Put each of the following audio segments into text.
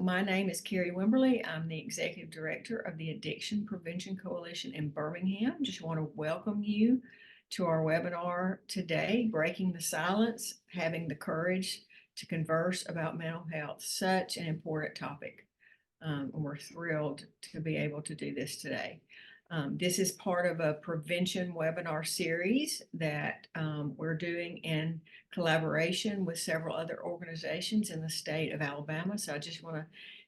my name is Carrie Wimberly. I'm the Executive Director of the Addiction Prevention Coalition in Birmingham. Just want to welcome you to our webinar today, Breaking the Silence, Having the Courage to Converse about Mental Health. Such an important topic. We're thrilled to be able to do this today. This is part of a prevention webinar series that we're doing in collaboration with several other organizations in the state of Alabama. So I just want to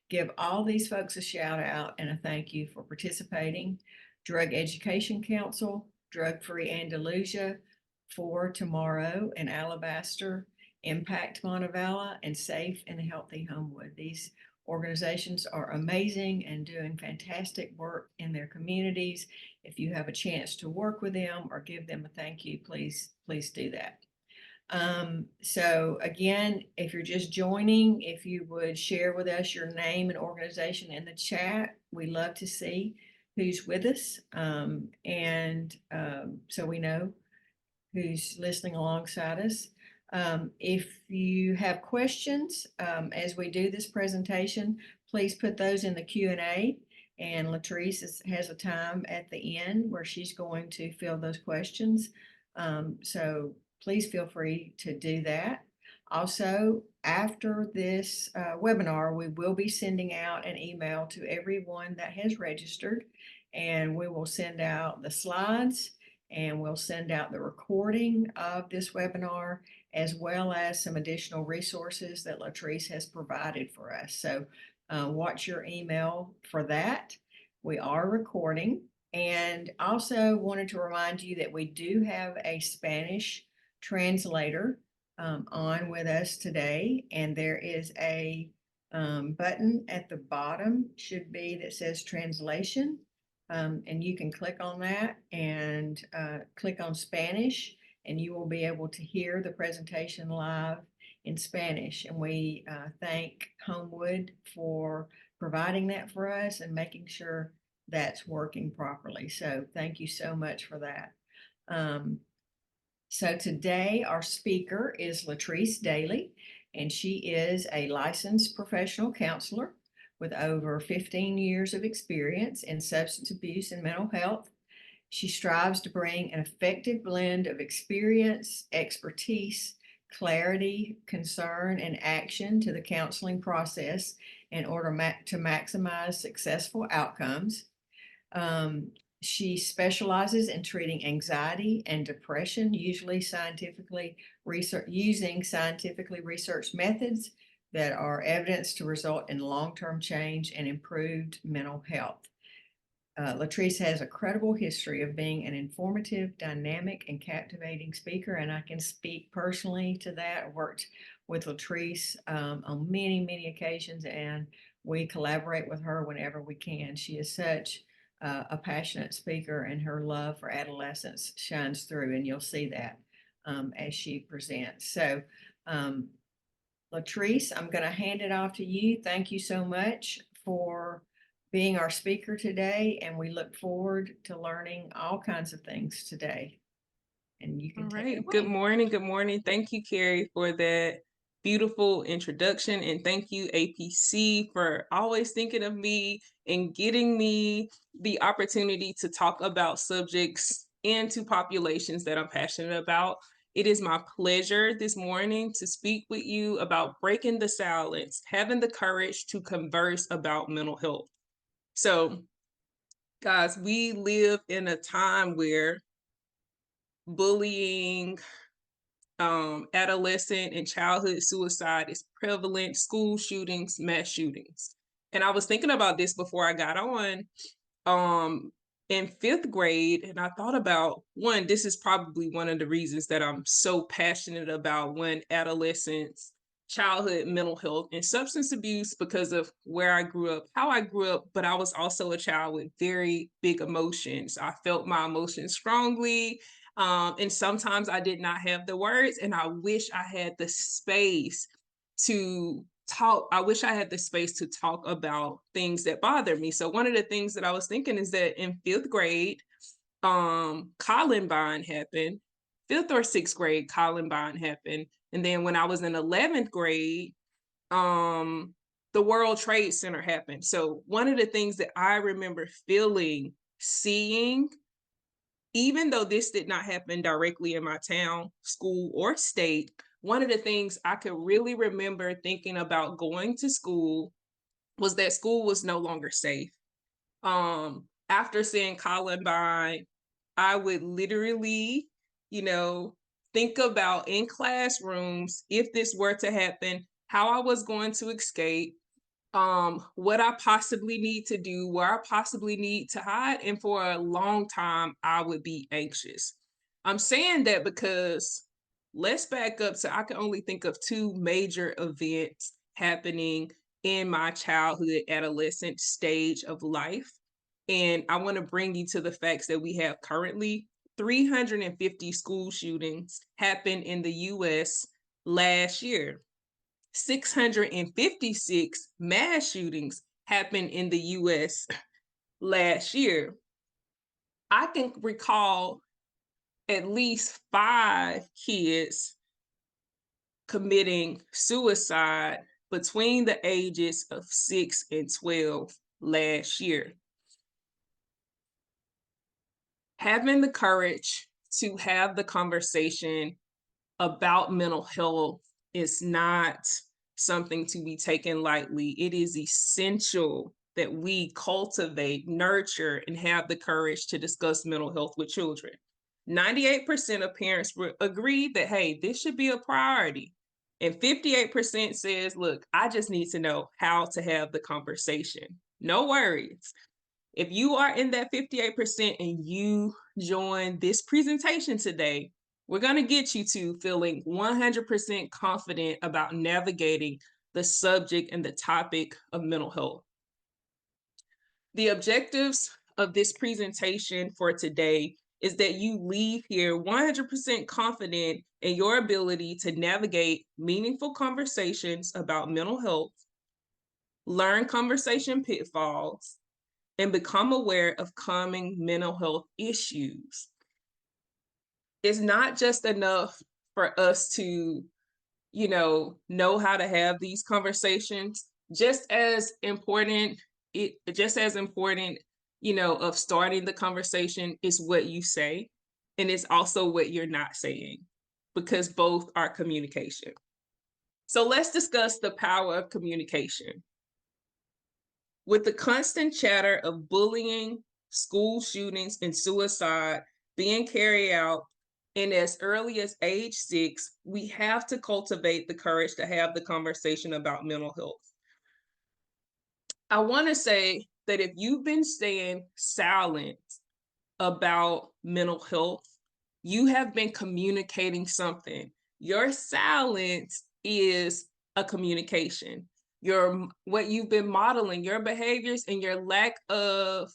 give all these folks a shout out and a thank you for participating. Drug Education Council, Drug Free Andalusia, For Tomorrow in Alabaster, Impact Montevallo, and Safe and Healthy Homewood. These organizations are amazing and doing fantastic work in their communities. If you have a chance to work with them or give them a thank you, please do that. So again, if you're just joining, if you would share with us your name and organization in the chat, we love to see who's with us. So we know who's listening alongside us. If you have questions as we do this presentation, please put those in the Q&A, and Latrice has a time at the end where she's going to fill those questions. So please feel free to do that. Also, after this webinar, we will be sending out an email to everyone that has registered, and we will send out the slides, and we'll send out the recording of this webinar, as well as some additional resources that Latrice has provided for us. So watch your email for that. We are recording, and also wanted to remind you that we do have a Spanish translator on with us today, and there is a button at the bottom, should be, that says translation. And you can click on that and click on Spanish, and you will be able to hear the presentation live in Spanish. And we thank Homewood for providing that for us and making sure that's working properly. So thank you so much for that. So today our speaker is Latrice Daly, and she is a licensed professional counselor with over 15 years of experience in substance abuse and mental health. She strives to bring an effective blend of experience, expertise, clarity, concern, and action to the counseling process in order to maximize successful outcomes. She specializes in treating anxiety and depression, usually using scientifically researched methods that are evidence to result in long-term change and improved mental health. Latrice has a credible history of being an informative, dynamic, and captivating speaker, and I can speak personally to that. I worked with Latrice on many occasions, and we collaborate with her whenever we can. She is such a passionate speaker, and her love for adolescents shines through, and you'll see that as she presents. So Latrice, I'm going to hand it off to you. Thank you so much for being our speaker today, and we look forward to learning all kinds of things today. And you can take it away. Good morning. Good morning. Thank you, Carrie, for that beautiful introduction. And thank you, APC, for always thinking of me and getting me the opportunity to talk about subjects and to populations that I'm passionate about. It is my pleasure this morning to speak with you about breaking the silence, having the courage to converse about mental health. So, guys, we live in a time where bullying, adolescent and childhood suicide is prevalent, school shootings, mass shootings. And I was thinking about this before I got on. In 5th grade, and I thought about, one, this is probably one of the reasons that I'm so passionate about adolescents, childhood mental health, and substance abuse, because of where I grew up, how I grew up, but I was also a child with very big emotions. I felt my emotions strongly, and sometimes I did not have the words, and I wish I had the space to talk. I wish I had the space to talk about things that bother me. So one of the things that I was thinking is that in 5th grade, Columbine happened. 5th or 6th grade, Columbine happened. And then when I was in 11th grade, the the World Trade Center happened. So one of the things that I remember feeling, seeing, even though this did not happen directly in my town, school, or state, one of the things I could really remember thinking about going to school was that school was no longer safe. After seeing Columbine, I would literally, you know, think about in classrooms, if this were to happen, how I was going to escape, what I possibly need to do, where I possibly need to hide. And for a long time, I would be anxious. I'm saying that because let's back up. So I can only think of two major events happening in my childhood, adolescent stage of life. And I want to bring you to the facts that we have currently. 350 school shootings happened in the US last year. 656 mass shootings happened in the US last year. I can recall at least 5 kids committing suicide between the ages of 6 and 12 last year. Having the courage to have the conversation about mental health is not something to be taken lightly. It is essential that we cultivate, nurture, and have the courage to discuss mental health with children. 98% of parents agree that, hey, this should be a priority. And 58% says, look, I just need to know how to have the conversation. No worries. If you are in that 58% and you join this presentation today, we're going to get you to feeling 100% confident about navigating the subject and the topic of mental health. The objectives of this presentation for today is that you leave here 100% confident in your ability to navigate meaningful conversations about mental health, learn conversation pitfalls, and become aware of common mental health issues. It's not just enough for us to, know how to have these conversations. Just as important, of starting the conversation is what you say, and it's also what you're not saying, because both are communication. So let's discuss the power of communication. With the constant chatter of bullying, school shootings, and suicide being carried out in as early as age 6, we have to cultivate the courage to have the conversation about mental health. I want to say that if you've been staying silent about mental health, you have been communicating something. Your silence is a communication. What you've been modeling, your behaviors, and your lack of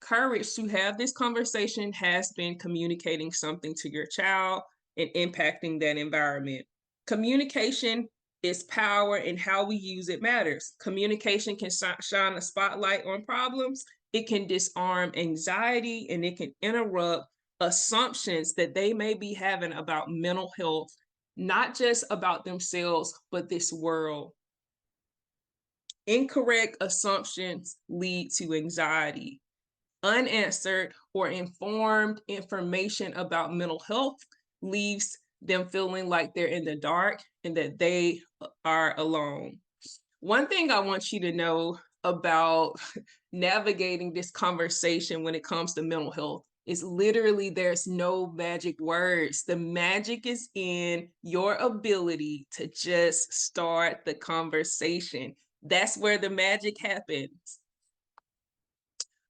courage to have this conversation has been communicating something to your child and impacting that environment. Communication is power, and how we use it matters. Communication can shine a spotlight on problems, it can disarm anxiety, and it can interrupt assumptions that they may be having about mental health, not just about themselves, but this world. Incorrect assumptions lead to anxiety. Unanswered or informed information about mental health leaves them feeling like they're in the dark and that they are alone. One thing I want you to know about navigating this conversation when it comes to mental health is literally there's no magic words. The magic is in your ability to just start the conversation. That's where the magic happens.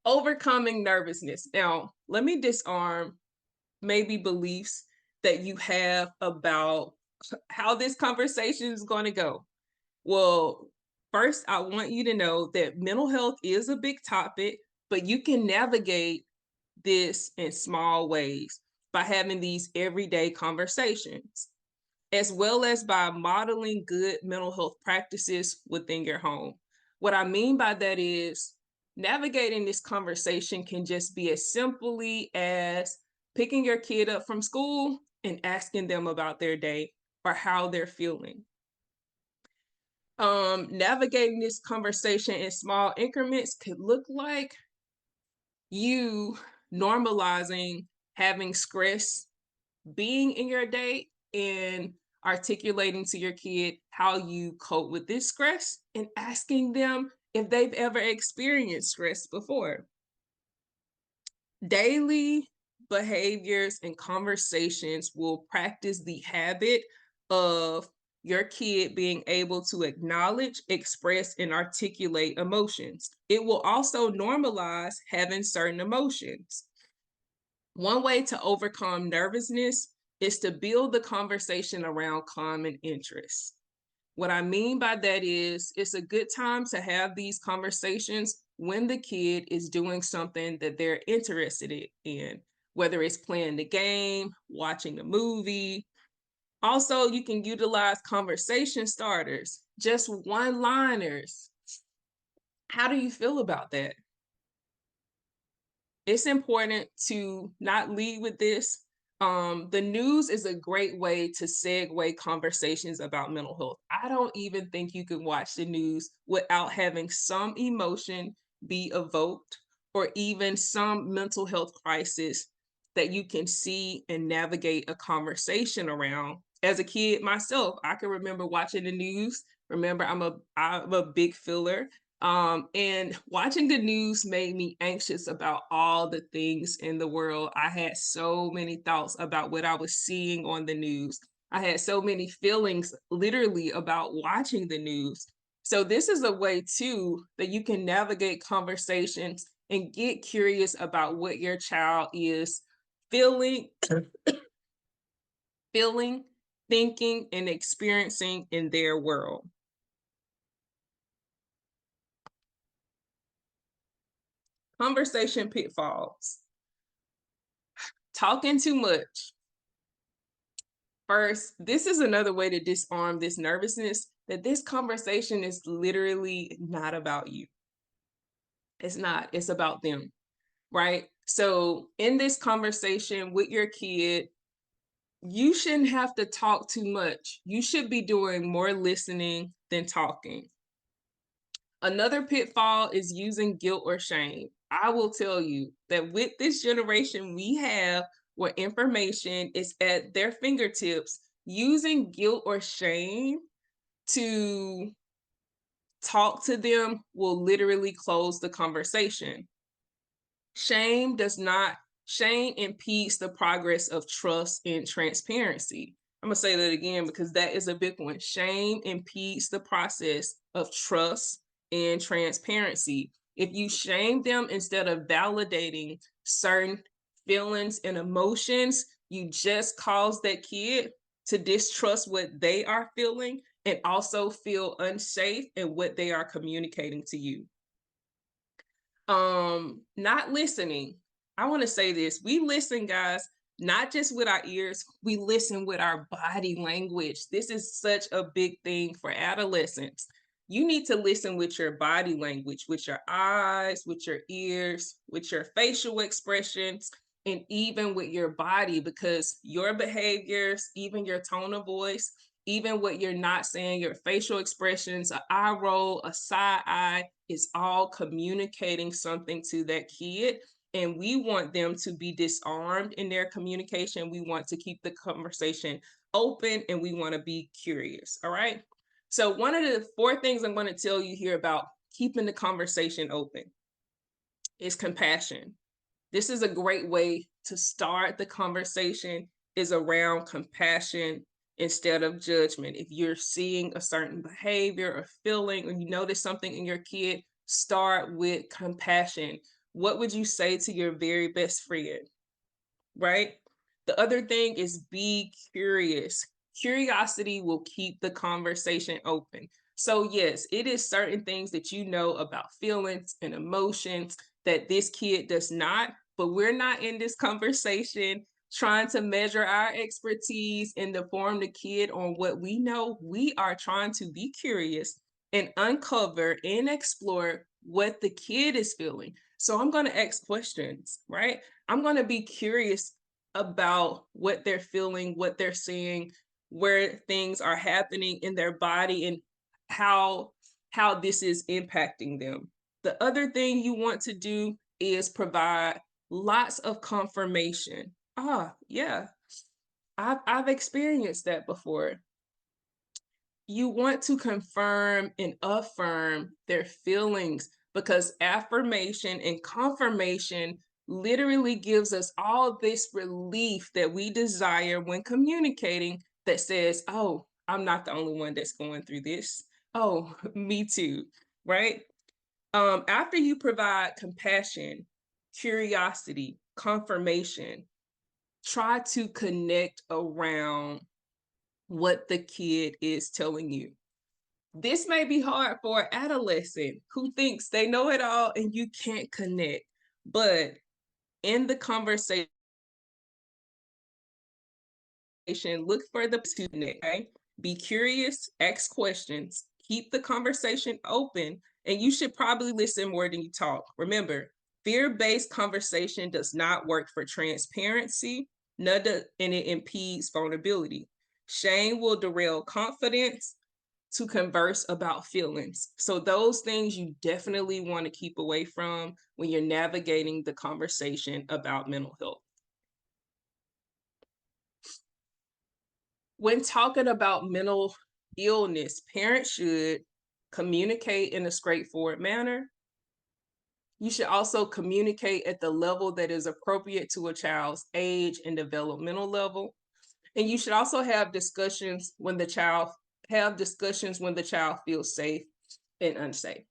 Overcoming nervousness. Now, let me disarm maybe beliefs that you have about how this conversation is going to go. Well, first, I want you to know that mental health is a big topic, but you can navigate this in small ways by having these everyday conversations, as well as by modeling good mental health practices within your home. What I mean by that is navigating this conversation can just be as simply as picking your kid up from school and asking them about their day or how they're feeling. Navigating this conversation in small increments could look like you normalizing having stress being in your day and articulating to your kid how you cope with this stress and asking them if they've ever experienced stress before. Daily behaviors and conversations will practice the habit of your kid being able to acknowledge, express, and articulate emotions. It will also normalize having certain emotions. One way to overcome nervousness is to build the conversation around common interests. What I mean by that is it's a good time to have these conversations when the kid is doing something that they're interested in, whether it's playing the game, watching a movie. Also, you can utilize conversation starters, just one liners. How do you feel about that? It's important to not lead with this. The news is a great way to segue conversations about mental health. I don't even think you can watch the news without having some emotion be evoked or even some mental health crisis that you can see and navigate a conversation around. As a kid myself, I can remember watching the news. Remember, I'm a big filler, and watching the news made me anxious about all the things in the world. I had so many thoughts about what I was seeing on the news. I had so many feelings literally about watching the news. So, this is a way too that you can navigate conversations and get curious about what your child is feeling, feeling, thinking, and experiencing in their world. Conversation pitfalls. Talking too much. First, this is another way to disarm this nervousness that this conversation is literally not about you. It's not, it's about them, right? So, in this conversation with your kid, you shouldn't have to talk too much. You should be doing more listening than talking. Another pitfall is using guilt or shame. I will tell you that with this generation we have where information is at their fingertips, using guilt or shame to talk to them will literally close the conversation. Shame does not, shame impedes the progress of trust and transparency. I'm going to say that again because that is a big one. Shame impedes the process of trust and transparency. If you shame them instead of validating certain feelings and emotions, you just cause that kid to distrust what they are feeling and also feel unsafe in what they are communicating to you. Not listening. I want to say this. We listen, guys, not just with our ears, we listen with our body language. This is such a big thing for adolescents. You need to listen with your body language, with your eyes, with your ears, with your facial expressions, and even with your body, because your behaviors, even your tone of voice, even what you're not saying, your facial expressions, an eye roll, a side eye, is all communicating something to that kid. And we want them to be disarmed in their communication. We want to keep the conversation open and we want to be curious. All right. So, one of the 4 things I'm going to tell you here about keeping the conversation open is compassion. This is a great way to start the conversation, is around compassion instead of judgment. If you're seeing a certain behavior or feeling, or you notice something in your kid, start with compassion. What would you say to your very best friend? Right? The other thing is be curious. Curiosity will keep the conversation open. So, yes, it is certain things that you know about feelings and emotions that this kid does not, but we're not in this conversation trying to measure our expertise and inform the kid on what we know. We are trying to be curious and uncover and explore what the kid is feeling. So, I'm going to ask questions, right? I'm going to be curious about what they're feeling, what they're seeing, where things are happening in their body, and how how this is impacting them. The other thing you want to do is provide lots of confirmation. Ah, yeah, I've experienced that before. You want to confirm and affirm their feelings because affirmation and confirmation literally gives us all this relief that we desire when communicating that says, oh, I'm not the only one that's going through this. Oh, me too, right? After you provide compassion, curiosity, confirmation, try to connect around what the kid is telling you. This may be hard for an adolescent who thinks they know it all and you can't connect. But in the conversation, look for the to connect. Okay? Be curious, ask questions, keep the conversation open, and you should probably listen more than you talk. Remember, fear-based conversation does not work for transparency, and it impedes vulnerability. Shame will derail confidence to converse about feelings. So those things you definitely want to keep away from when you're navigating the conversation about mental health. When talking about mental illness, parents should communicate in a straightforward manner. You should also communicate at the level that is appropriate to a child's age and developmental level. And you should also have discussions when the child feels safe and unsafe.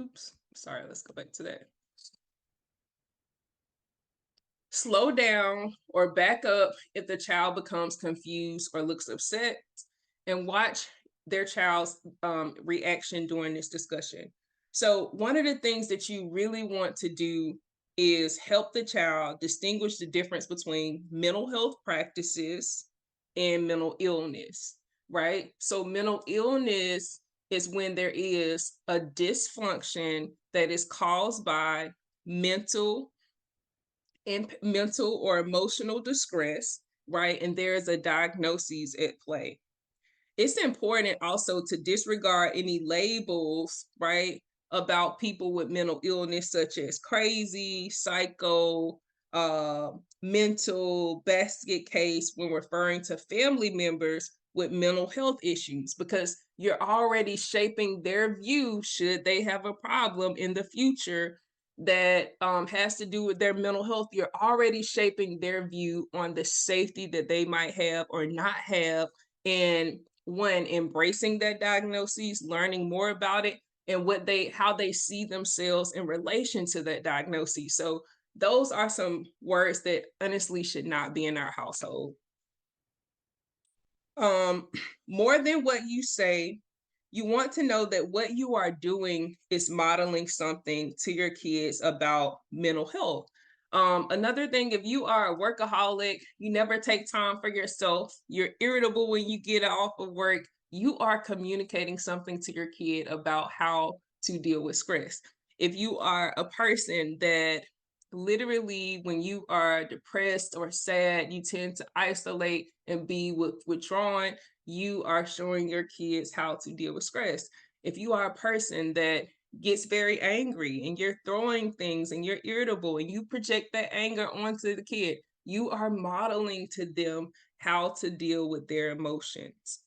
Oops, sorry, let's go back to that. Slow down or back up if the child becomes confused or looks upset, and watch their child's reaction during this discussion. So, one of the things that you really want to do is help the child distinguish the difference between mental health practices and mental illness, right? So, mental illness is when there is a dysfunction that is caused by mental mental or emotional distress, right? And there is a diagnosis at play. It's important also to disregard any labels, right, about people with mental illness, such as crazy, psycho, uh, mental, basket case, when referring to family members with mental health issues, because you're already shaping their view should they have a problem in the future that has to do with their mental health. You're already shaping their view on the safety that they might have or not have, and one, embracing that diagnosis, learning more about it, and how they see themselves in relation to that diagnosis. So those are some words that honestly should not be in our household. um More than what you say, you want to know that what you are doing is modeling something to your kids about mental health. Another thing, if you are a workaholic, you never take time for yourself, you're irritable when you get off of work, you are communicating something to your kid about how to deal with stress. If you are a person that literally, when you are depressed or sad, you tend to isolate and be withdrawn, you are showing your kids how to deal with stress. If you are a person that gets very angry and you're throwing things and you're irritable and you project that anger onto the kid, you are modeling to them how to deal with their emotions.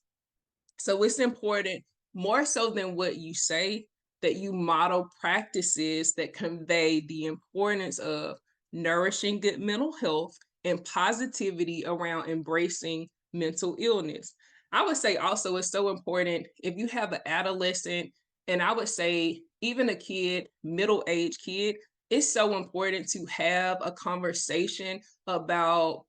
So it's important, more so than what you say, that you model practices that convey the importance of nourishing good mental health and positivity around embracing mental illness. I would say also it's so important if you have an adolescent, and I would say even a kid, middle-aged kid, it's so important to have a conversation about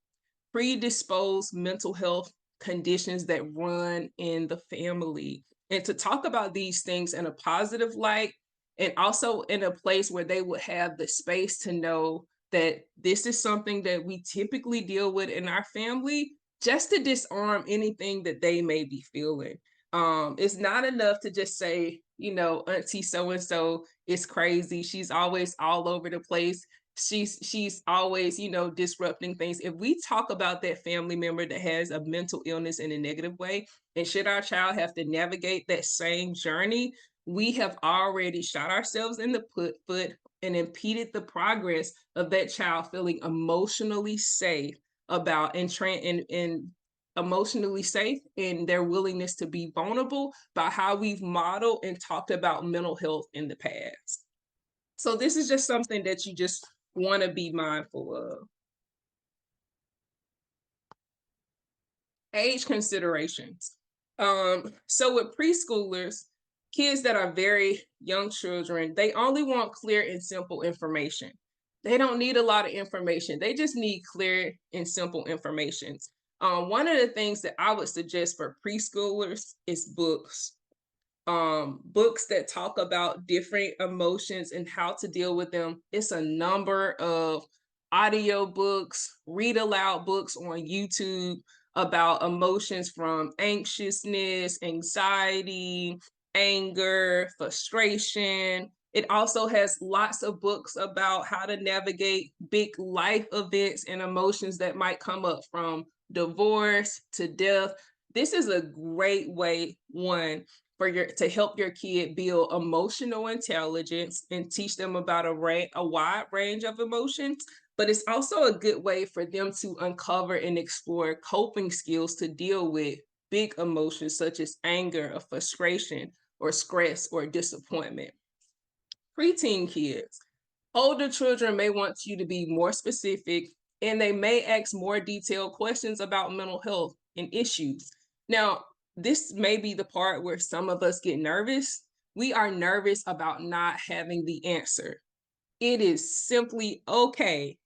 predisposed mental health conditions that run in the family, and to talk about these things in a positive light, and also in a place where they would have the space to know that this is something that we typically deal with in our family, just to disarm anything that they may be feeling. It's not enough to just say, auntie so and so is crazy, she's always all over the place. she's always, disrupting things. If we talk about that family member that has a mental illness in a negative way, and should our child have to navigate that same journey, we have already shot ourselves in the foot and impeded the progress of that child feeling emotionally safe about and emotionally safe in their willingness to be vulnerable by how we've modeled and talked about mental health in the past. So this is just something that you just want to be mindful of. Age considerations. So with preschoolers, kids that are very young children, they only want clear and simple information. They don't need a lot of information. They just need clear and simple information. One of the things that I would suggest for preschoolers is books. Books that talk about different emotions and how to deal with them. It's a number of audio books, read aloud books on YouTube about emotions from anxiousness, anxiety, anger, frustration. It also has lots of books about how to navigate big life events and emotions that might come up, from divorce to death. This is a great way, one, to help your kid build emotional intelligence and teach them about a wide range of emotions. But it's also a good way for them to uncover and explore coping skills to deal with big emotions such as anger or frustration or stress or disappointment. Preteen kids. Older children may want you to be more specific, and they may ask more detailed questions about mental health and issues. Now, this may be the part where some of us get nervous. We are nervous about not having the answer. It is simply okay.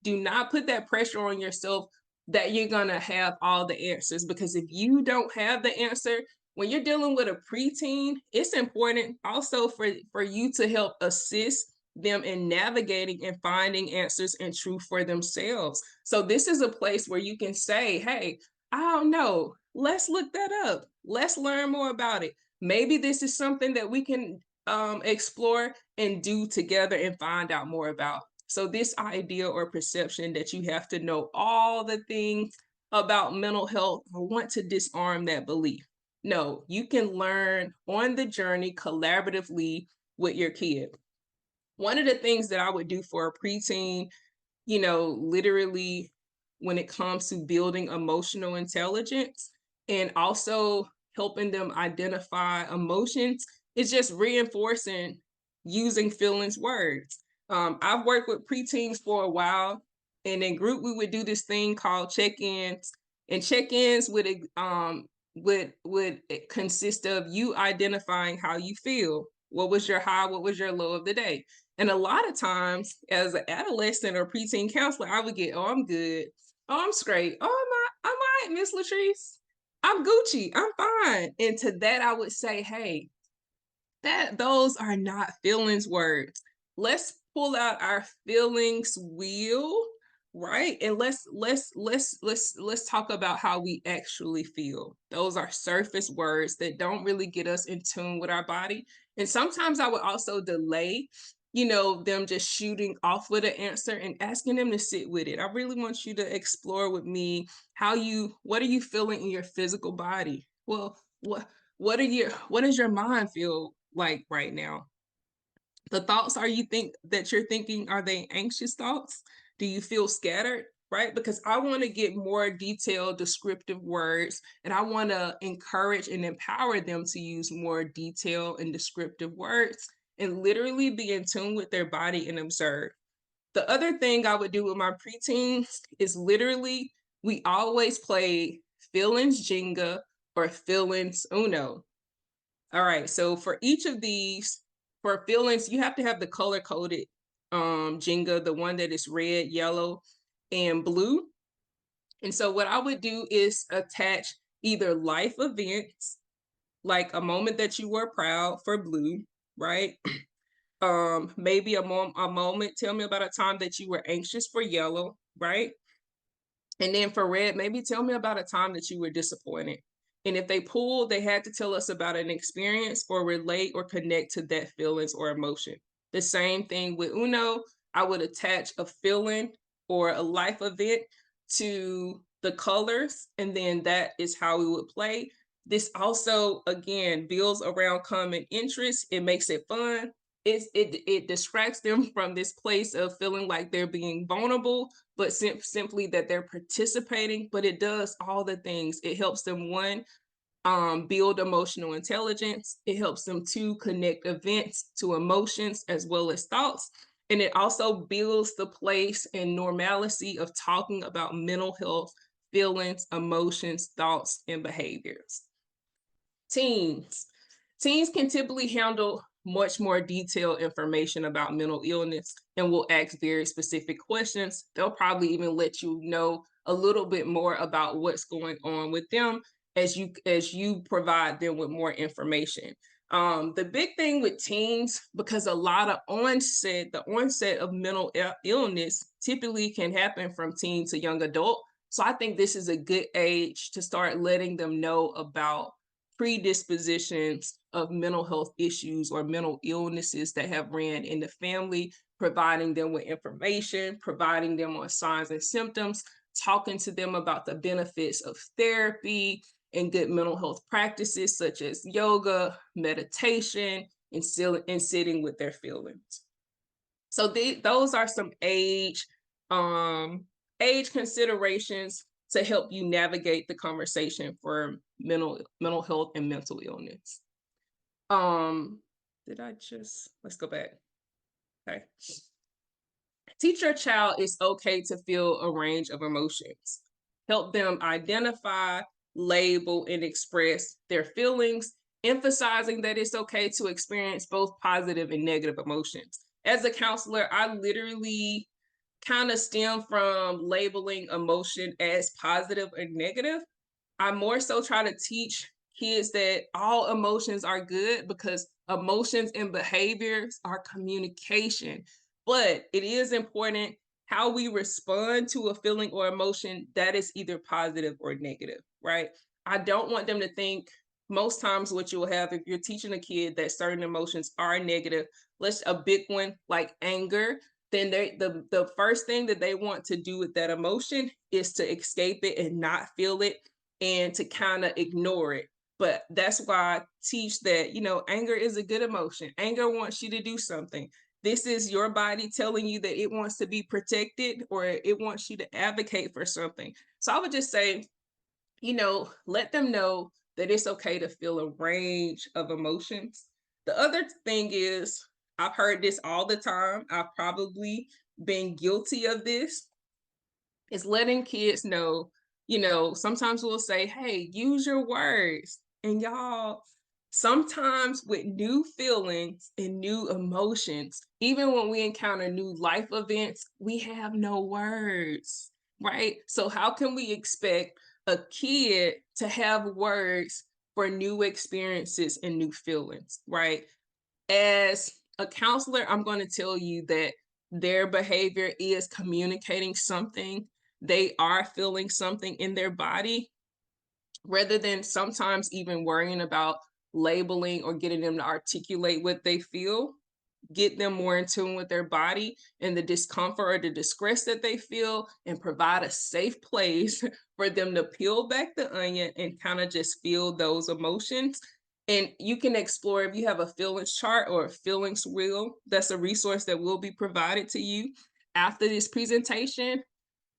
Do not put that pressure on yourself that you're going to have all the answers, because if you don't have the answer, when you're dealing with a preteen, it's important also for you to help assist them in navigating and finding answers and truth for themselves. So this is a place where you can say, hey, I don't know, let's look that up, let's learn more about it. Maybe this is something that we can explore and do together and find out more about. So this idea or perception that you have to know all the things about mental health, I want to disarm that belief. No, you can learn on the journey collaboratively with your kid. One of the things that I would do for a preteen, literally when it comes to building emotional intelligence and also helping them identify emotions, is just reinforcing using feelings words. I've worked with preteens for a while, and in group we would do this thing called check-ins, and check-ins would consist of you identifying how you feel. What was your high? What was your low of the day? And a lot of times, as an adolescent or preteen counselor, I would get, "Oh, I'm good. Oh, I'm straight. Oh, I'm all right, Miss Latrice. I'm Gucci. I'm fine." And to that, I would say, "Hey, those are not feelings words. Let's pull out our feelings wheel, right? And let's talk about how we actually feel. Those are surface words that don't really get us in tune with our body." And sometimes I would also delay, them just shooting off with an answer and asking them to sit with it. I really want you to explore with me what are you feeling in your physical body? Well, what does your mind feel like right now? The thoughts you're thinking, are they anxious thoughts? Do you feel scattered? Right? Because I want to get more detailed, descriptive words, and I want to encourage and empower them to use more detailed and descriptive words and literally be in tune with their body and observe. The other thing I would do with my preteens is literally, we always play feelings Jenga or feelings Uno. All right, so for each of these, for feelings, you have to have the color coded Jenga, the one that is red, yellow, and blue. And so what I would do is attach either life events, like a moment that you were proud for blue, right? Maybe a moment, tell me about a time that you were anxious for yellow, right? And then for red, maybe tell me about a time that you were disappointed. And if they pulled, they had to tell us about an experience or relate or connect to that feelings or emotion. The same thing with Uno. I would attach a feeling or a life event to the colors, and then that is how we would play. This also, again, builds around common interest. It makes it fun. It distracts them from this place of feeling like they're being vulnerable, but simply that they're participating. But it does all the things. It helps them, one, build emotional intelligence. It helps them to connect events to emotions as well as thoughts. And it also builds the place and normalcy of talking about mental health, feelings, emotions, thoughts, and behaviors. Teens. Teens can typically handle much more detailed information about mental illness and will ask very specific questions. They'll probably even let you know a little bit more about what's going on with them as you provide them with more information. The big thing with teens, because a lot of the onset of mental illness typically can happen from teen to young adult. So I think this is a good age to start letting them know about predispositions of mental health issues or mental illnesses that have ran in the family, providing them with information, providing them on signs and symptoms, talking to them about the benefits of therapy and good mental health practices such as yoga, meditation, and sitting with their feelings. So those are some age considerations to help you navigate the conversation for mental health and mental illness. Um, did I just let's go back. Okay. Teach your child it's okay to feel a range of emotions. Help them identify, label, and express their feelings, emphasizing that it's okay to experience both positive and negative emotions. As a counselor, I literally kind of stem from labeling emotion as positive or negative. I more so try to teach kids that all emotions are good because emotions and behaviors are communication. But it is important how we respond to a feeling or emotion that is either positive or negative, right? I don't want them to think most times what you'll have if you're teaching a kid that certain emotions are negative, let's a big one like anger, then the first thing that they want to do with that emotion is to escape it and not feel it and to kind of ignore it. But that's why I teach that, anger is a good emotion. Anger wants you to do something. This is your body telling you that it wants to be protected or it wants you to advocate for something. So I would just say, let them know that it's okay to feel a range of emotions. The other thing is, I've heard this all the time. I've probably been guilty of this, is letting kids know, sometimes we'll say, hey, use your words. And y'all, sometimes with new feelings and new emotions, even when we encounter new life events, we have no words, right? So, how can we expect a kid to have words for new experiences and new feelings, right? As a counselor, I'm going to tell you that their behavior is communicating something. They are feeling something in their body rather than sometimes even worrying about labeling or getting them to articulate what they feel. Get them more in tune with their body and the discomfort or the distress that they feel, and provide a safe place for them to peel back the onion and kind of just feel those emotions. And you can explore if you have a feelings chart or a feelings wheel. That's a resource that will be provided to you after this presentation.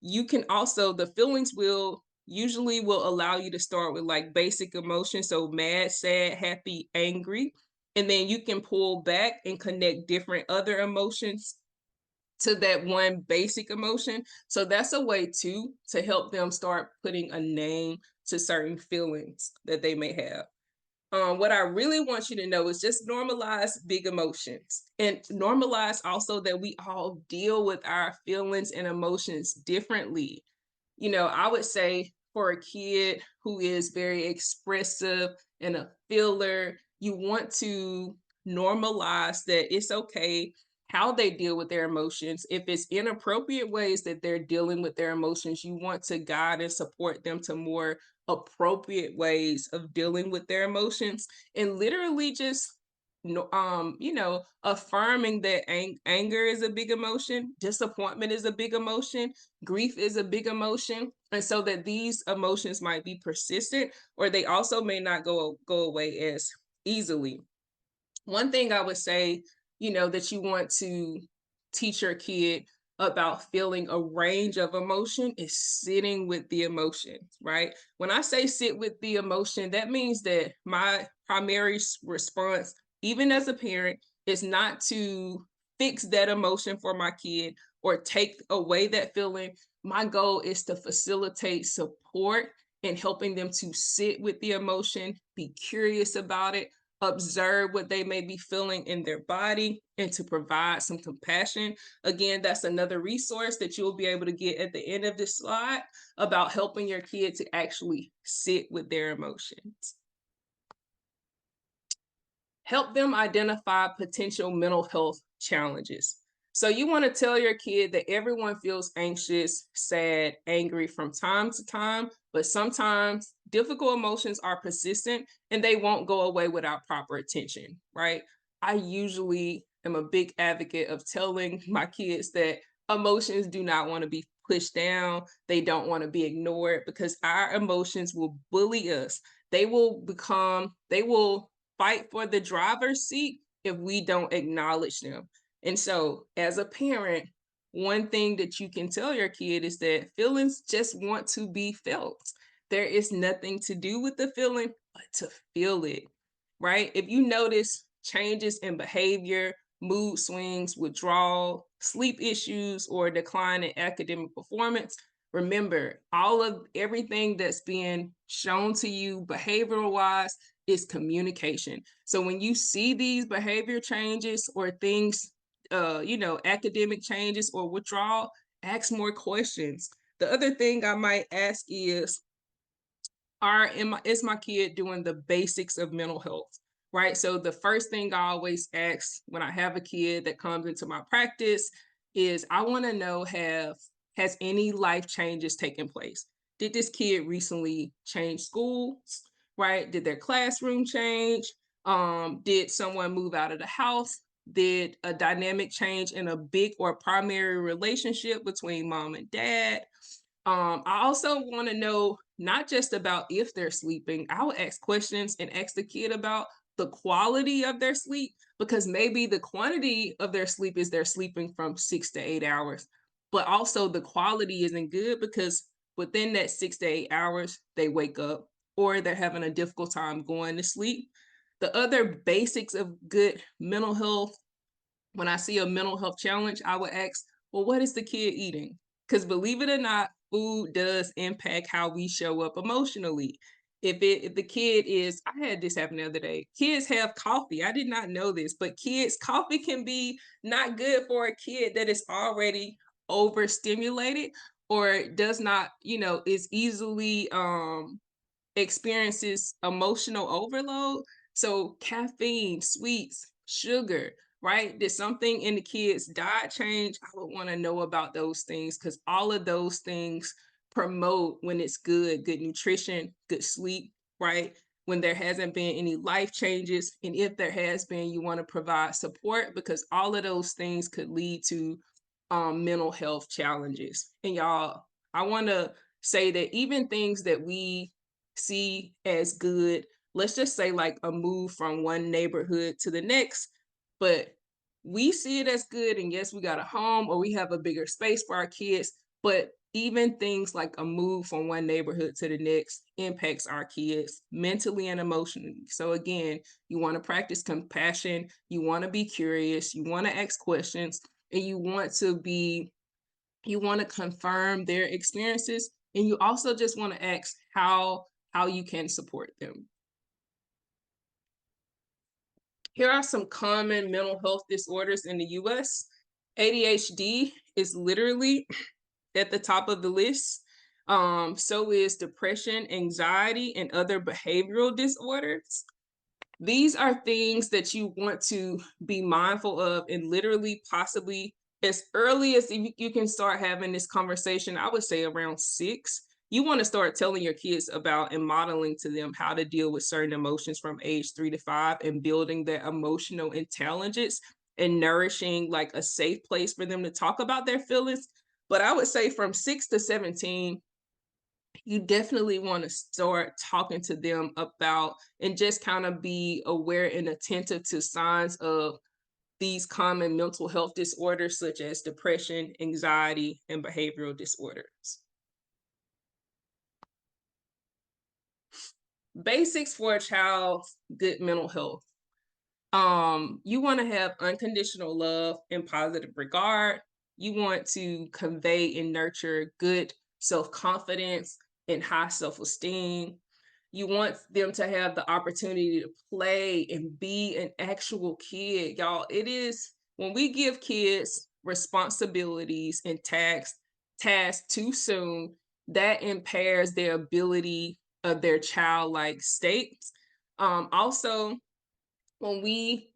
You can also, the feelings wheel usually will allow you to start with like basic emotions, so mad, sad, happy, angry, and then you can pull back and connect different other emotions to that one basic emotion. So that's a way too to help them start putting a name to certain feelings that they may have. What I really want you to know is just normalize big emotions and normalize also that we all deal with our feelings and emotions differently. I would say for a kid who is very expressive and a feeler, you want to normalize that it's okay how they deal with their emotions. If it's inappropriate ways that they're dealing with their emotions, you want to guide and support them to more appropriate ways of dealing with their emotions, and literally just affirming that anger is a big emotion, disappointment is a big emotion, grief is a big emotion, and so that these emotions might be persistent, or they also may not go away as easily. One thing I would say, that you want to teach your kid about feeling a range of emotion is sitting with the emotion, right? When I say sit with the emotion, that means that my primary response, even as a parent, is not to fix that emotion for my kid or take away that feeling. My goal is to facilitate support and helping them to sit with the emotion, be curious about it, observe what they may be feeling in their body, and to provide some compassion. Again, that's another resource that you'll be able to get at the end of this slide about helping your kid to actually sit with their emotions. Help them identify potential mental health challenges. So you want to tell your kid that everyone feels anxious, sad, angry from time to time, but sometimes difficult emotions are persistent and they won't go away without proper attention, right? I usually am a big advocate of telling my kids that emotions do not want to be pushed down. They don't want to be ignored because our emotions will bully us. They will fight for the driver's seat if we don't acknowledge them. And so, as a parent, one thing that you can tell your kid is that feelings just want to be felt. There is nothing to do with the feeling but to feel it, right? If you notice changes in behavior, mood swings, withdrawal, sleep issues, or decline in academic performance, remember all of everything that's being shown to you behavioral wise is communication. So when you see these behavior changes or things, academic changes or withdrawal, ask more questions. The other thing I might ask is, is my kid doing the basics of mental health? Right. So the first thing I always ask when I have a kid that comes into my practice is I want to know has any life changes taken place? Did this kid recently change schools? Right? Did their classroom change? Did someone move out of the house? Did a dynamic change in a big or primary relationship between mom and dad? I also want to know not just about if they're sleeping. I will ask questions and ask the kid about the quality of their sleep, because maybe the quantity of their sleep is they're sleeping from 6 to 8 hours, but also the quality isn't good because within that 6 to 8 hours, they wake up or they're having a difficult time going to sleep. The other basics of good mental health, when I see a mental health challenge, I would ask, well, what is the kid eating? Because believe it or not, food does impact how we show up emotionally. If the kid is, I had this happen the other day. Kids have coffee. I did not know this, but kids, coffee can be not good for a kid that is already overstimulated or does not, is easily experiences emotional overload. So caffeine, sweets, sugar, right? Did something in the kids' diet change? I would want to know about those things because all of those things promote when it's good nutrition, good sleep, right? When there hasn't been any life changes. And if there has been, you want to provide support because all of those things could lead to mental health challenges. And y'all, I want to say that even things that we see as good, let's just say like a move from one neighborhood to the next, but we see it as good. And yes, we got a home or we have a bigger space for our kids, but even things like a move from one neighborhood to the next impacts our kids mentally and emotionally. So again, you want to practice compassion, you want to be curious, you want to ask questions, and you want to confirm their experiences, and you also just want to ask how you can support them. Here are some common mental health disorders in the US. ADHD is literally at the top of the list. So is depression, anxiety, and other behavioral disorders. These are things that you want to be mindful of and literally possibly as early as you can start having this conversation. I would say around 6, you want to start telling your kids about and modeling to them how to deal with certain emotions from age 3 to 5 and building their emotional intelligence and nourishing like a safe place for them to talk about their feelings. But I would say from 6 to 17, you definitely want to start talking to them about and just kind of be aware and attentive to signs of these common mental health disorders such as depression, anxiety, and behavioral disorders. Basics for a child's good mental health. You want to have unconditional love and positive regard. You want to convey and nurture good self-confidence and high self-esteem. You want them to have the opportunity to play and be an actual kid. Y'all, it is when we give kids responsibilities and tasks too soon, that impairs their ability of their childlike states. Also, when we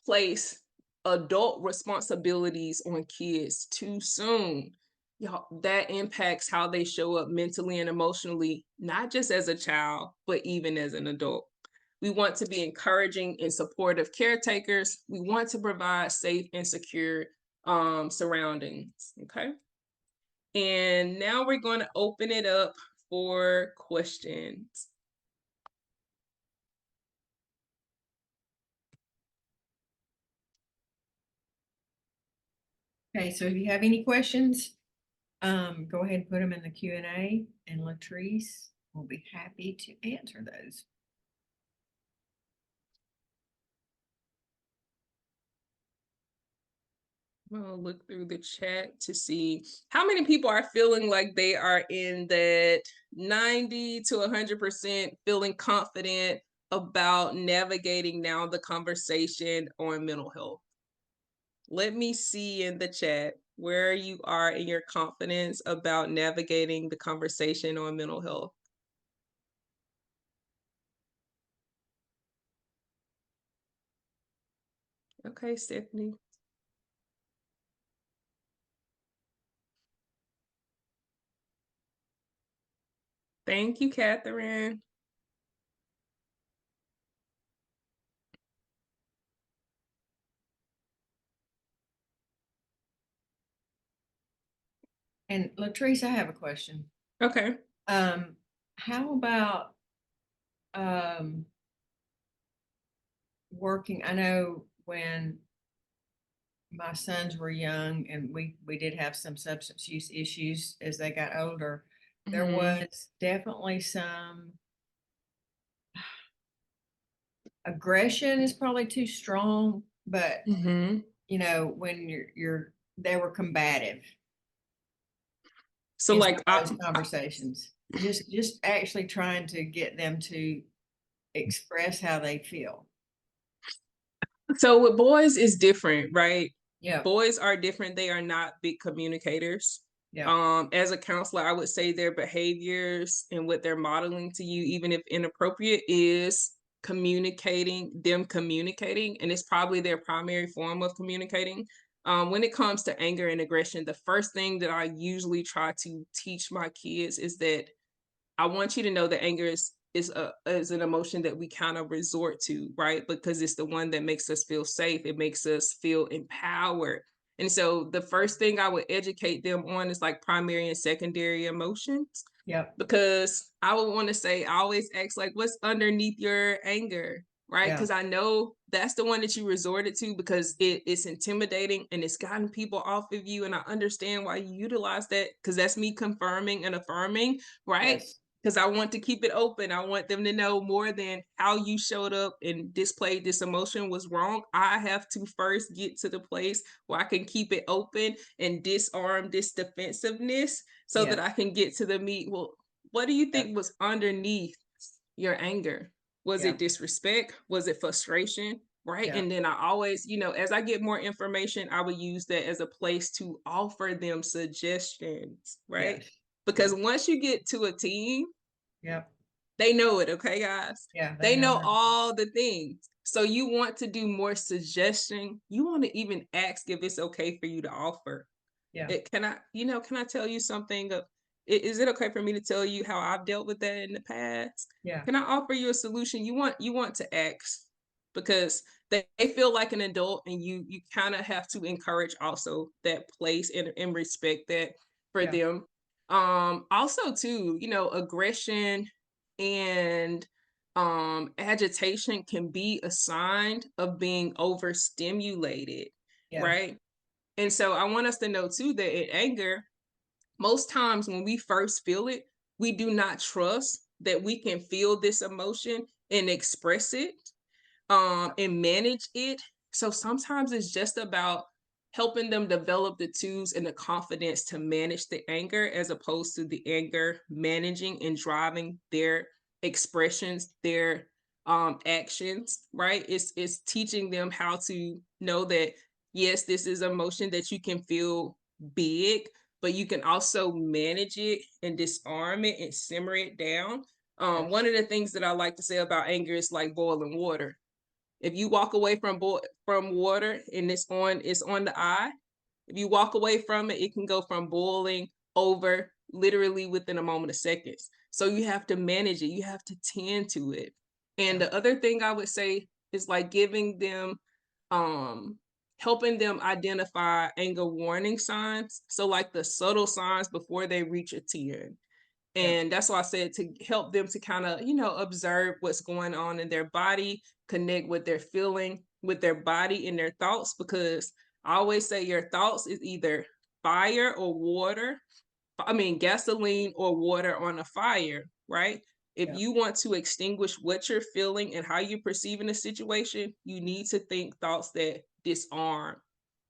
place adult responsibilities on kids too soon, y'all, that impacts how they show up mentally and emotionally, not just as a child, but even as an adult. We want to be encouraging and supportive caretakers. We want to provide safe and secure surroundings. Okay. And now we're going to open it up for questions. Okay, so if you have any questions, go ahead and put them in the Q&A, and Latrice will be happy to answer those. I'll look through the chat to see how many people are feeling like they are in that 90 to 100% feeling confident about navigating now the conversation on mental health. Let me see in the chat where you are in your confidence about navigating the conversation on mental health. Okay, Stephanie. Thank you, Catherine. And Latrice, I have a question. Okay. How about working? I know when my sons were young and we did have some substance use issues as they got older. There was definitely some aggression is probably too strong, but you know, when they were combative So in like some of those conversations. Just actually trying to get them to express how they feel. so with boys is different, right? Yeah. Boys are different. They are not big communicators. Yeah. As a counselor, I would say their behaviors and what they're modeling to you, even if inappropriate, is communicating, and it's probably their primary form of communicating. When it comes to anger and aggression, the first thing that I usually try to teach my kids is that I want you to know that anger is an emotion that we kind of resort to, right? Because it's the one that makes us feel safe. It makes us feel empowered. And so the first thing I would educate them on is like primary and secondary emotions. Yep. Because I would want to say, I always ask like, what's underneath your anger, right? Yeah. Because I know that's the one that you resorted to because it's intimidating and it's gotten people off of you. And I understand why you utilize that because that's me confirming and affirming, right? Yes. Because I want to keep it open. I want them to know more than how you showed up and displayed this emotion was wrong. I have to first get to the place where I can keep it open and disarm this defensiveness so that Yeah. I can get to the meat. Well, what do you Yeah. think was underneath your anger? Was Yeah. it disrespect? Was it frustration? Right. Yeah. And then I always, as I get more information, I would use that as a place to offer them suggestions. Right. Yes. Because once you get to a team, Yep. they know it, okay, guys? Yeah. They They know know her. all the things. So you want to do more suggestion. You want to even ask if it's okay for you to offer. Yeah. Can I tell you something? Is it okay for me to tell you how I've dealt with that in the past? Yeah, Can I offer you a solution? You want to ask because they feel like an adult, and you kind of have to encourage also that place and respect that for yeah, them. Also too, aggression and agitation can be a sign of being overstimulated, yeah, right? And so I want us to know too that in anger, most times when we first feel it, we do not trust that we can feel this emotion and express it, and manage it. So sometimes it's just about helping them develop the tools and the confidence to manage the anger, as opposed to the anger managing and driving their expressions, their actions, right? It's teaching them how to know that yes, this is emotion that you can feel big, but you can also manage it and disarm it and simmer it down. yeah, One of the things that I like to say about anger is like boiling water. If you walk away from water and it's on the eye, if you walk away from it, it can go from boiling over literally within a moment of seconds. So you have to manage it. You have to tend to it. And yeah, the other thing I would say is like giving them um helping them identify anger warning signs. So like the subtle signs before they reach a 10. yeah, And that's why I said to help them to kind of, observe what's going on in their body, connect what they're feeling with their body and their thoughts. Because I always say your thoughts is either fire or water. I mean, gasoline or water on a fire, right? If yeah, you want to extinguish what you're feeling and how you're perceiving a situation, you need to think thoughts that disarm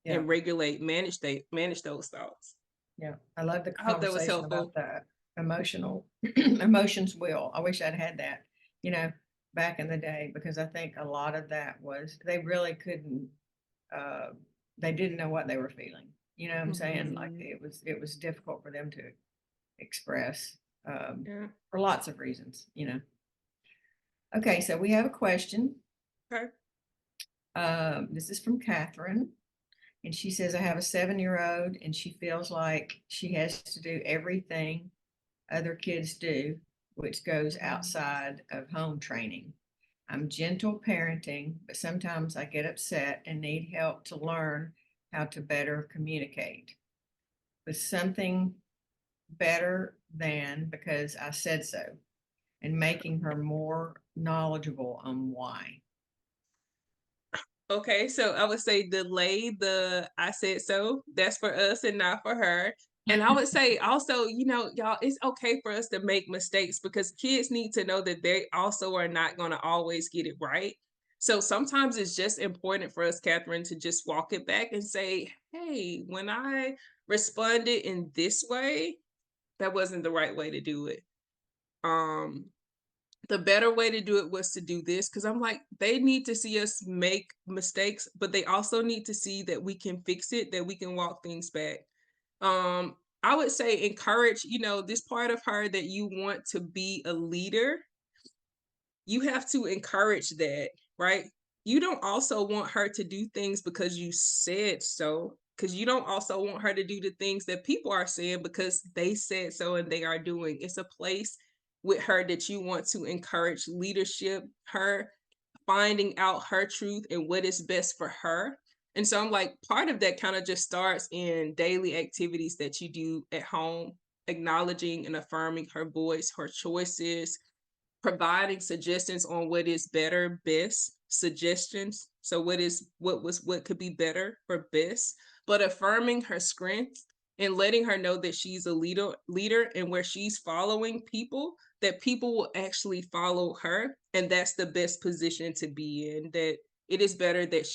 yeah, and regulate, manage those thoughts. yeah. I love the I hope that was conversation about helpful. the emotional emotions will. I wish I'd had that, you know, back in the day, because I think a lot of that was they really couldn't uh they didn't know what they were feeling. You know what I'm saying? Like Mhm. it was difficult for them to express Yeah. for lots of reasons, you know. Okay, so we have a question. Okay. This is from Catherine. And she says, I have a 7-year-old and she feels like she has to do everything other kids do, which goes Mhm. outside of home training. I'm gentle parenting, but sometimes I get upset and need help to learn how to better communicate with something better than because I said so, and making her more knowledgeable on why. Okay, so I would say delay the "I said so." That's for us and not for her. And I would say also, y'all, it's okay for us to make mistakes because kids need to know that they also are not going to always get it right. So sometimes it's just important for us, Catherine, to just walk it back and say, hey, when I responded in this way, that wasn't the right way to do it. Um, the better way to do it was to do this, because I'm like, they need to see us make mistakes, but they also need to see that we can fix it, that we can walk things back. I would say encourage, this part of her that you want to be a leader, you have to encourage that, right? You don't also want her to do things because you said so, because you don't also want her to do the things that people are saying because they said so and they are doing. It's a place with her that you want to encourage leadership, her finding out her truth and what is best for her. And so I'm like, part of that kind of just starts in daily activities that you do at home, acknowledging and affirming her voice, her choices, providing suggestions on what is better, best suggestions. So what could be better for best, but affirming her strengths and letting her know that she's a leader and where she's following people, that people will actually follow her, and that's the best position to be in. That it is better that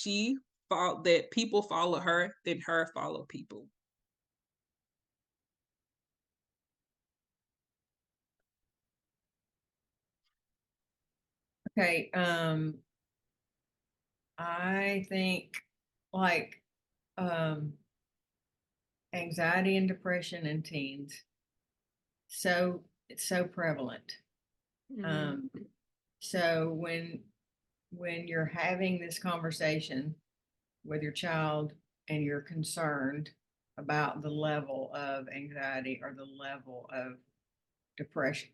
that people follow her than her follow people. Okay, I think like um anxiety and depression in teens, so it's so prevalent. Mm, Um, so when you're having this conversation with your child and you're concerned, about the level of anxiety or the level of depression.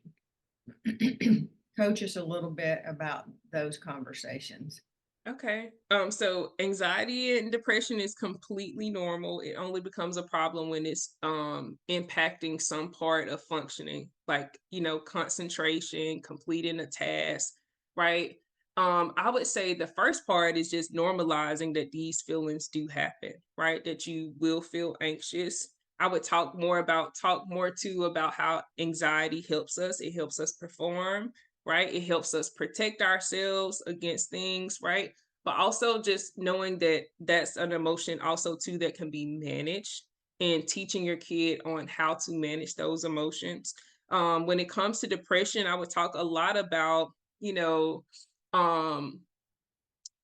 Coach us a little bit about those conversations. Okay. So anxiety and depression is completely normal. It only becomes a problem when it's impacting some part of functioning, like, concentration, completing a task, right? I would say the first part is just normalizing that these feelings do happen, right? That you will feel anxious. I would talk more too about how anxiety helps us. It helps us perform, right? It helps us protect ourselves against things, right? But also just knowing that that's an emotion also too that can be managed, and teaching your kid on how to manage those emotions. When it comes to depression, I would talk a lot about, you know, um,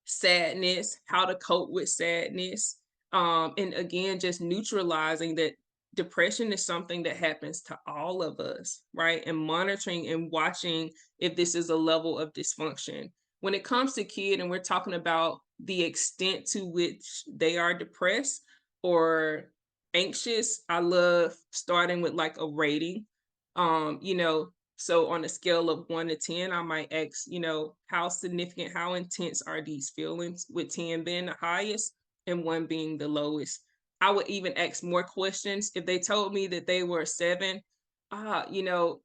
sadness, how to cope with sadness. And again, just neutralizing that depression is something that happens to all of us, right? And monitoring and watching if this is a level of dysfunction. When it comes to kid and we're talking about the extent to which they are depressed or anxious, I love starting with like a rating. So on a scale of 1 to 10, I might ask, how significant, how intense are these feelings, with 10 being the highest and 1 being the lowest. I would even ask more questions. If they told me that they were a 7, ah, you know,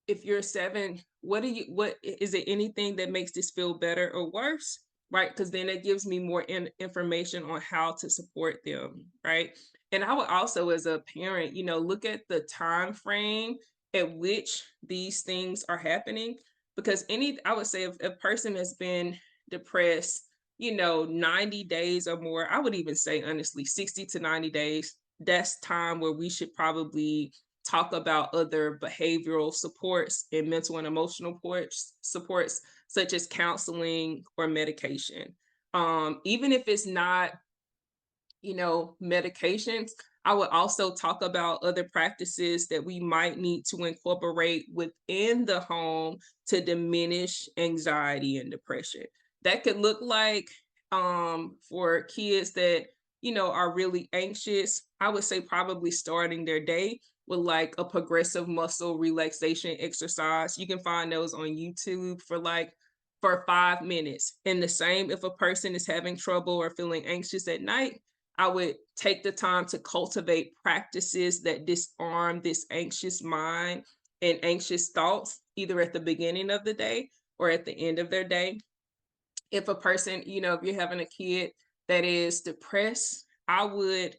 if you're 7, what is it, anything that makes this feel better or worse? Right? Because then it gives me more information on how to support them, right? And I would also, as a parent, look at the time frame at which these things are happening. Because I would say if a person has been depressed, 90 days or more, I would even say honestly 60 to 90 days, that's time where we should probably talk about other behavioral supports and mental and emotional supports such as counseling or medication. Even if it's not, medications, I would also talk about other practices that we might need to incorporate within the home to diminish anxiety and depression. That could look like, for kids that, are really anxious, I would say probably starting their day with like a progressive muscle relaxation exercise. You can find those on YouTube for 5 minutes. And the same if a person is having trouble or feeling anxious at night, I would take the time to cultivate practices that disarm this anxious mind and anxious thoughts, either at the beginning of the day or at the end of their day. If a person, if you're having a kid that is depressed, I would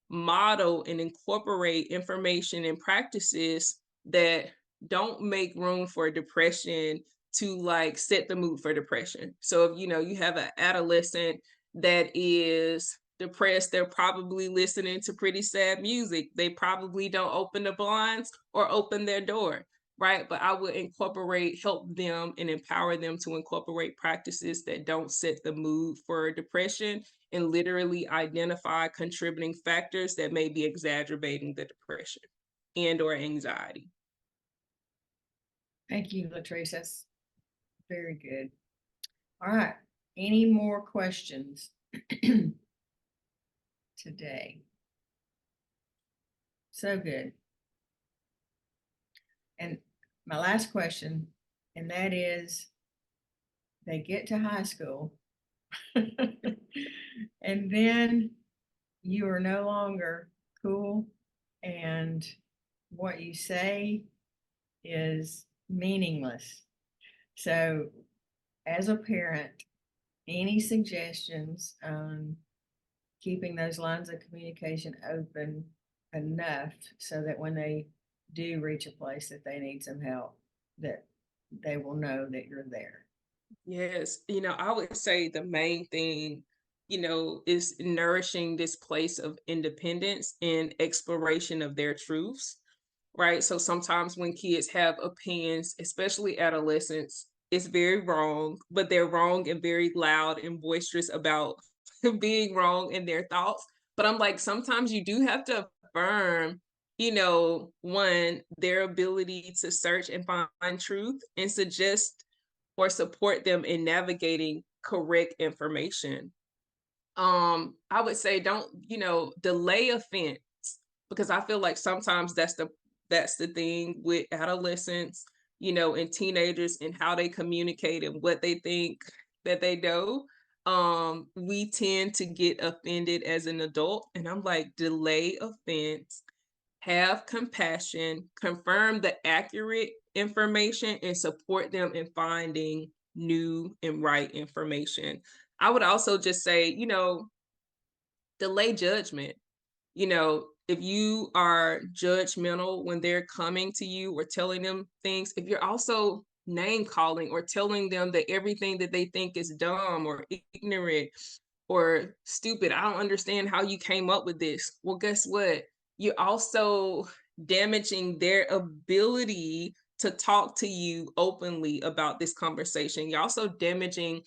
model and incorporate information and practices that don't make room for depression to like set the mood for depression. So if you have an adolescent that is depressed, they're probably listening to pretty sad music. They probably don't open the blinds or open their door, right? But I would help them and empower them to incorporate practices that don't set the mood for depression, and literally identify contributing factors that may be exacerbating the depression and or anxiety. Thank you, Latrice. That's very good. All right. Any more questions today? So good. And my last question, and that is, they get to high school and then you are no longer cool, and what you say is meaningless. So, as a parent, any suggestions on keeping those lines of communication open enough so that when they do reach a place that they need some help, that they will know that you're there? Yes, I would say the main thing, is nourishing this place of independence and exploration of their truths, right? So sometimes when kids have opinions, especially adolescents, it's very wrong, but they're wrong and very loud and boisterous about being wrong in their thoughts. But I'm like, sometimes you do have to affirm, one, their ability to search and find truth, and suggest or support them in navigating correct information. I would say don't, delay offense, because I feel like sometimes that's the thing with adolescents, and teenagers and how they communicate and what they think that they know. We tend to get offended as an adult, and I'm like, delay offense, have compassion, confirm the accurate information, and support them in finding new and right information. I would also just say, delay judgment. If you are judgmental when they're coming to you or telling them things, if you're also name calling or telling them that everything that they think is dumb or ignorant or stupid, I don't understand how you came up with this. Well, guess what? You're also damaging their ability to talk to you openly about this conversation. You're also damaging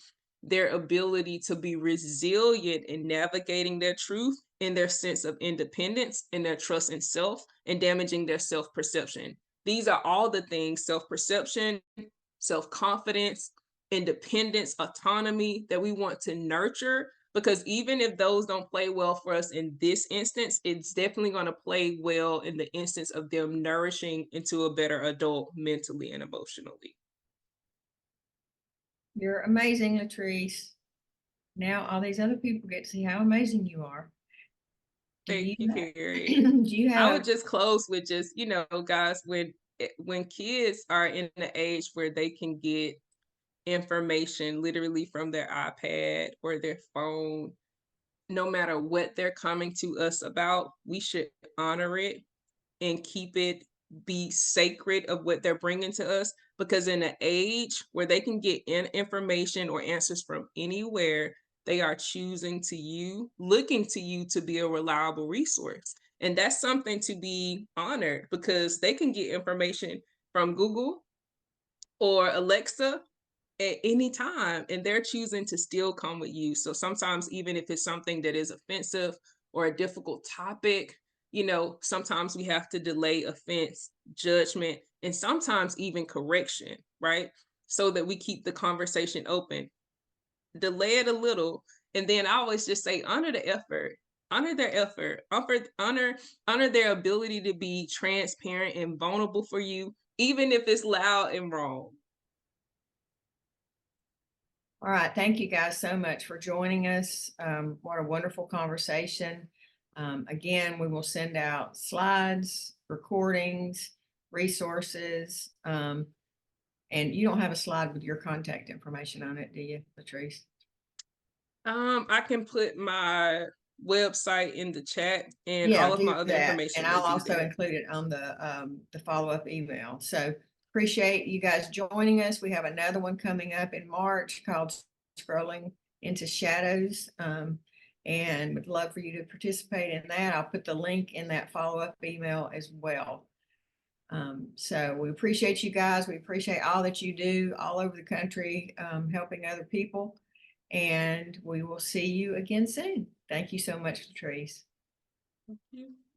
their ability to be resilient in navigating their truth and their sense of independence and their trust in self, and damaging their self perception. These are all the things: self perception, self confidence, independence, autonomy, that we want to nurture. Because even if those don't play well for us in this instance, it's definitely going to play well in the instance of them nourishing into a better adult mentally and emotionally. You're amazing, Latrice. Now all these other people get to see how amazing you are. Do Thank you you, have, Carrie. do you I have, would just close with just, guys, when kids are in the age where they can get information literally from their iPad or their phone, no matter what they're coming to us about, we should honor it and keep it, be sacred of what they're bringing to us, because in an age where they can get information or answers from anywhere, they are choosing to you, looking to you to be a reliable resource. And that's something to be honored, because they can get information from Google or Alexa at any time, and they're choosing to still come with you. So sometimes, even if it's something that is offensive or a difficult topic, sometimes we have to delay offense, judgment, and sometimes even correction, right? So that we keep the conversation open. Delay it a little, and then I always just say, honor the effort, honor their effort, honor their ability to be transparent and vulnerable for you, even if it's loud and wrong. all right. Thank you guys so much for joining us. What a wonderful conversation. Again, we will send out slides, recordings, resources. And you don't have a slide with your contact information on it, do you, Latrice? I can put my website in the chat, and Yeah, all of my do other that. information And will I'll be also there. include it on the follow-up email. So appreciate you guys joining us. We have another one coming up in March called Scrolling into Shadows. And would love for you to participate in that. I'll put the link in that follow-up email as well. So we appreciate you guys. We appreciate all that you do all over the country, helping other people. And we will see you again soon. Thank you so much, Latrice. Thank you.